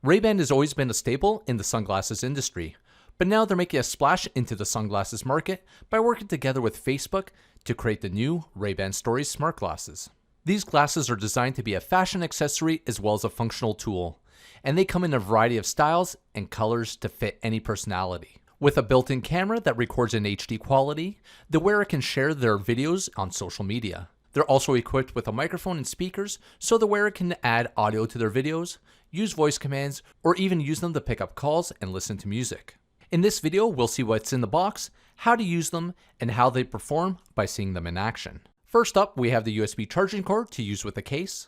Ray-Ban has always been a staple in the sunglasses industry, but now they're making a splash into the sunglasses market by working together with Facebook to create the new Ray-Ban Stories smart glasses. These glasses are designed to be a fashion accessory as well as a functional tool, and they come in a variety of styles and colors to fit any personality. With a built-in camera that records in HD quality, the wearer can share their videos on social media. They're also equipped with a microphone and speakers, so the wearer can add audio to their videos, use voice commands, or even use them to pick up calls and listen to music. In this video, we'll see what's in the box, how to use them, and how they perform by seeing them in action. First up, we have the USB charging cord to use with the case.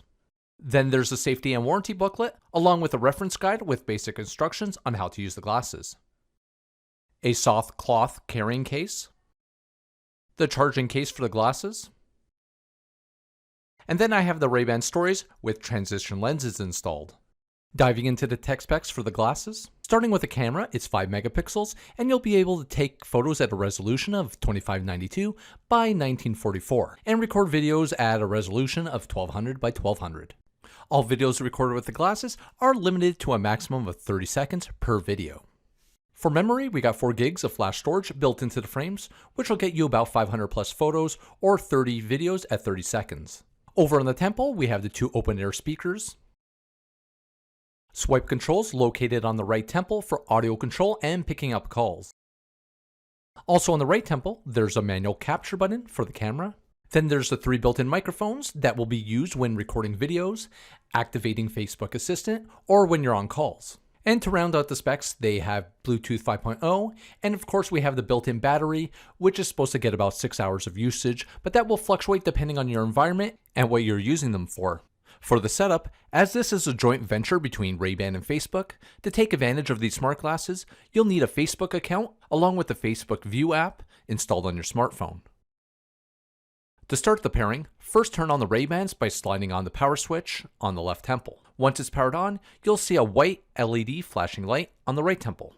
Then there's the safety and warranty booklet, along with a reference guide with basic instructions on how to use the glasses. A soft cloth carrying case. The charging case for the glasses. And then I have the Ray-Ban Stories with transition lenses installed. Diving into the tech specs for the glasses. Starting with the camera, it's 5 megapixels, and you'll be able to take photos at a resolution of 2592 by 1944, and record videos at a resolution of 1200 by 1200. All videos recorded with the glasses are limited to a maximum of 30 seconds per video. For memory, we got 4 gigs of flash storage built into the frames, which will get you about 500 plus photos or 30 videos at 30 seconds. Over on the temple, we have the 2 open-air speakers. Swipe controls located on the right temple for audio control and picking up calls. Also on the right temple, there's a manual capture button for the camera. Then there's the 3 built-in microphones that will be used when recording videos, activating Facebook Assistant, or when you're on calls. And to round out the specs, they have Bluetooth 5.0, and of course we have the built-in battery, which is supposed to get about 6 hours of usage, but that will fluctuate depending on your environment and what you're using them for. For the setup, as this is a joint venture between Ray-Ban and Facebook, to take advantage of these smart glasses, you'll need a Facebook account along with the Facebook View app installed on your smartphone. To start the pairing, first turn on the Ray-Bans by sliding on the power switch on the left temple. Once it's powered on, you'll see a white LED flashing light on the right temple.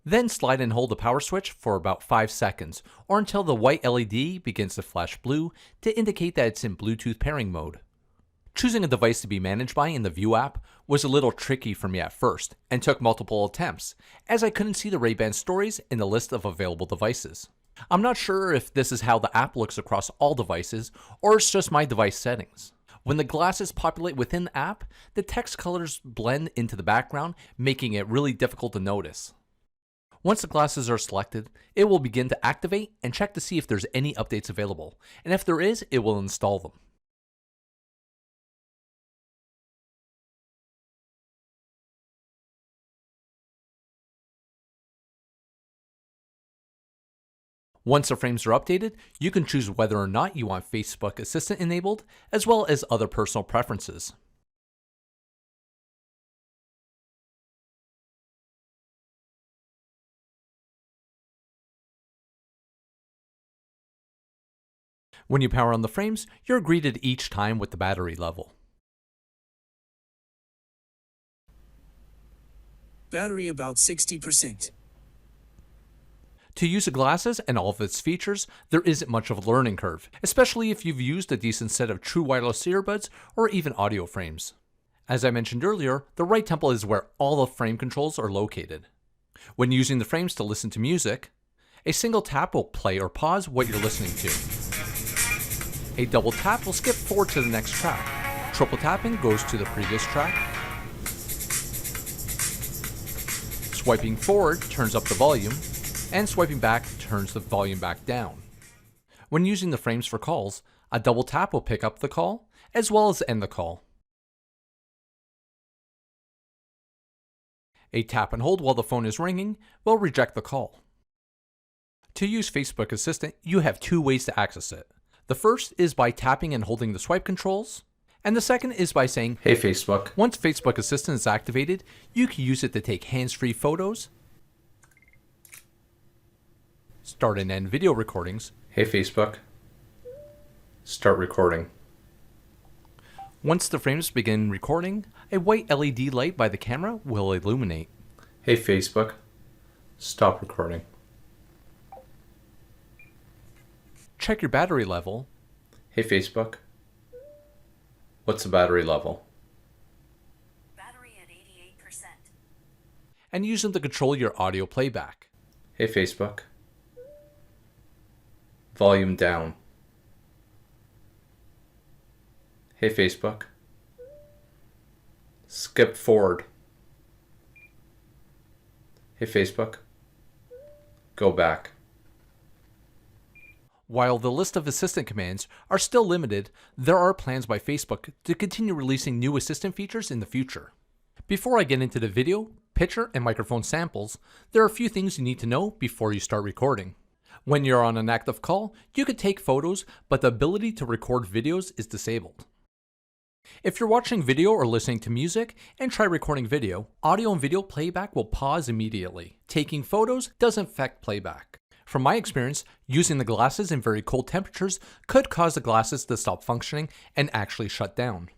Then slide and hold the power switch for about 5 seconds, or until the white LED begins to flash blue to indicate that it's in Bluetooth pairing mode. Choosing a device to be managed by in the View app was a little tricky for me at first, and took multiple attempts, as I couldn't see the Ray-Ban Stories in the list of available devices. I'm not sure if this is how the app looks across all devices, or it's just my device settings. When the glasses populate within the app, the text colors blend into the background, making it really difficult to notice. Once the glasses are selected, it will begin to activate and check to see if there's any updates available, and if there is, it will install them. Once the frames are updated, you can choose whether or not you want Facebook Assistant enabled, as well as other personal preferences. When you power on the frames, you're greeted each time with the battery level. Battery about 60%. To use the glasses and all of its features, there isn't much of a learning curve, especially if you've used a decent set of true wireless earbuds or even audio frames. As I mentioned earlier, the right temple is where all the frame controls are located. When using the frames to listen to music, a single tap will play or pause what you're listening to. A double tap will skip forward to the next track. Triple tapping goes to the previous track. Swiping forward turns up the volume, and swiping back turns the volume back down. When using the frames for calls, a double tap will pick up the call, as well as end the call. A tap and hold while the phone is ringing will reject the call. To use Facebook Assistant, you have 2 ways to access it. The first is by tapping and holding the swipe controls, and the second is by saying, "Hey Facebook." Once Facebook Assistant is activated, you can use it to take hands-free photos, start and end video recordings. Hey Facebook, start recording. Once the frames begin recording, a white LED light by the camera will illuminate. Hey Facebook, stop recording. Check your battery level. Hey Facebook, what's the battery level? Battery at 88%. And use them to control your audio playback. Hey Facebook. Volume down. Hey Facebook. Skip forward. Hey Facebook. Go back. While the list of assistant commands are still limited, there are plans by Facebook to continue releasing new assistant features in the future. Before I get into the video, picture, and microphone samples, there are a few things you need to know before you start recording. When you're on an active call, you could take photos, but the ability to record videos is disabled. If you're watching video or listening to music and try recording video, audio and video playback will pause immediately. Taking photos doesn't affect playback. From my experience, using the glasses in very cold temperatures could cause the glasses to stop functioning and actually shut down.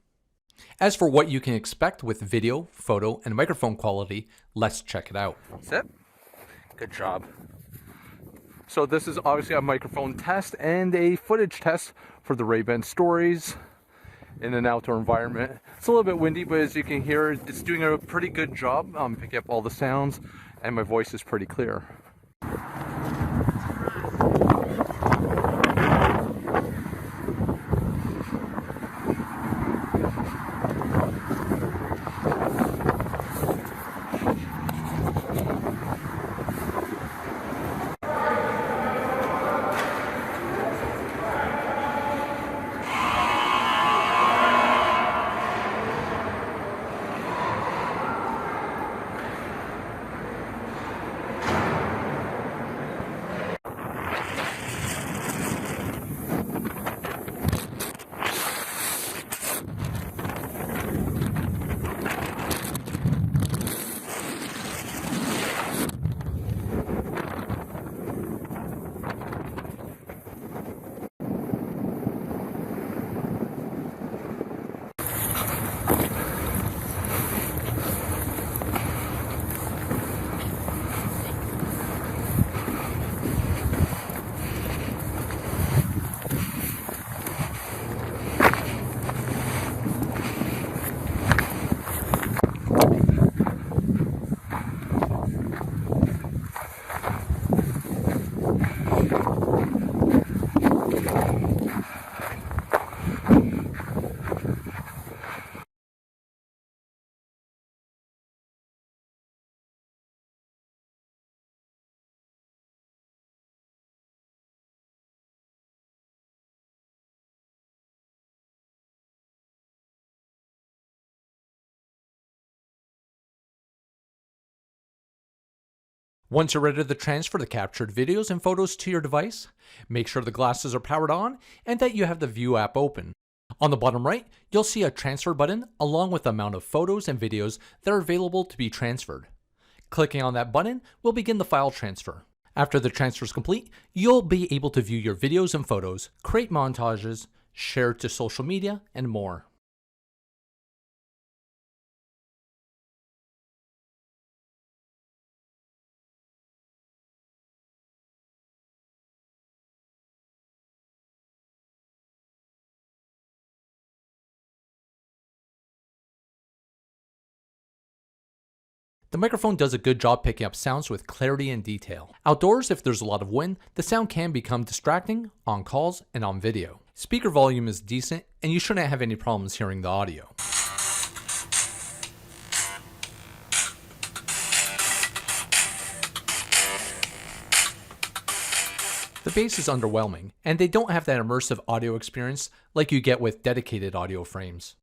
As for what you can expect with video, photo, and microphone quality, let's check it out. Sit. Good job. So this is obviously a microphone test and a footage test for the Ray-Ban Stories in an outdoor environment. It's a little bit windy, but as you can hear, it's doing a pretty good job picking up all the sounds, and my voice is pretty clear. Once you're ready to transfer the captured videos and photos to your device, make sure the glasses are powered on and that you have the View app open. On the bottom right, you'll see a transfer button along with the amount of photos and videos that are available to be transferred. Clicking on that button will begin the file transfer. After the transfer is complete, you'll be able to view your videos and photos, create montages, share to social media, and more. The microphone does a good job picking up sounds with clarity and detail. Outdoors, if there's a lot of wind, the sound can become distracting on calls and on video. Speaker volume is decent, and you shouldn't have any problems hearing the audio. The bass is underwhelming, and they don't have that immersive audio experience like you get with dedicated audio frames.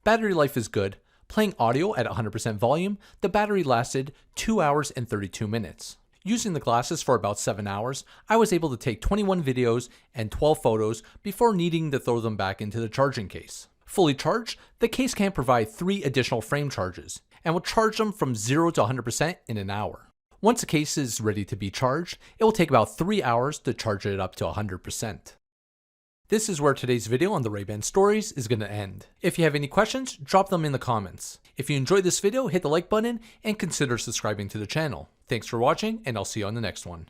Battery life is good. Playing audio at 100% volume, the battery lasted 2 hours and 32 minutes. Using the glasses for about 7 hours, I was able to take 21 videos and 12 photos before needing to throw them back into the charging case. Fully charged, the case can provide 3 additional frame charges, and will charge them from 0 to 100% in an hour. Once the case is ready to be charged, it will take about 3 hours to charge it up to 100%. This is where today's video on the Ray-Ban Stories is going to end. If you have any questions, drop them in the comments. If you enjoyed this video, hit the like button and consider subscribing to the channel. Thanks for watching, and I'll see you on the next one.